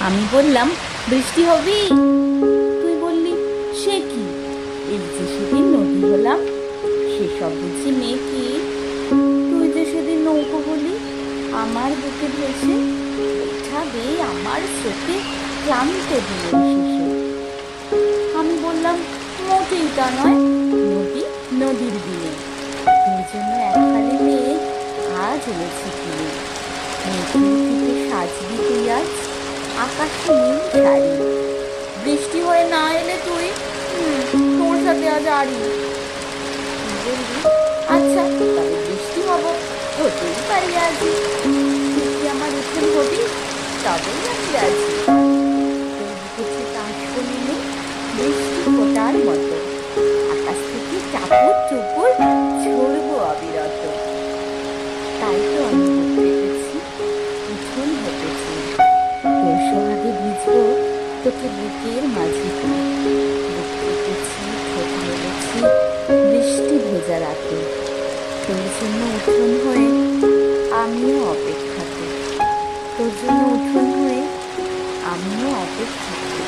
আমি বললাম, বৃষ্টি হবি? তুই বললি, সে কি, এই যে সেদিন নদী হলাম সেসব বুঝি মেয়ে কি? তুই যে সেদিন নৌকো বলি আমার বুকে ভেসে ওঠাবে আমার স্রোতে ক্লান্ত দিনের শেষে। আমি বললাম, মোটেই তা নয়, নদী নদীর দিনে তোর জন্য এককালে মেয়ে আজ এনেছি কিনে। মেঘের থেকে সাজবি তুই আজ আকাশে নীল শাড়ি, বৃষ্টি হয়ে না এলে তুই তোর সাথে আজ আড়ি। তুই বললি, আচ্ছা তবে বৃষ্টি হব, হতেই পারি আজই। তুই কি আমার উঠোন হবি? তবেই আমি রাজি। তোর বুকেছে কাশফুল মেঘ, বৃষ্টি ফোটার মতো, আকাশ থেকে চাপড় চুপুর ঝরবো অবিরত। তাই তো আমি বুক পেতেছি, উঠোন হতেছি, তোর সোহাগে ভিজবো তোকে বুকের মাঝিতে। বুক পেতেছি, ঠোঁট মেলেছি বৃষ্টি ভেজা রাতে, তোর জন্য উঠোন হয়ে আমিও অপেক্ষাতে। তোর জন্য উঠোন হয়ে আমিও অপেক্ষাতে।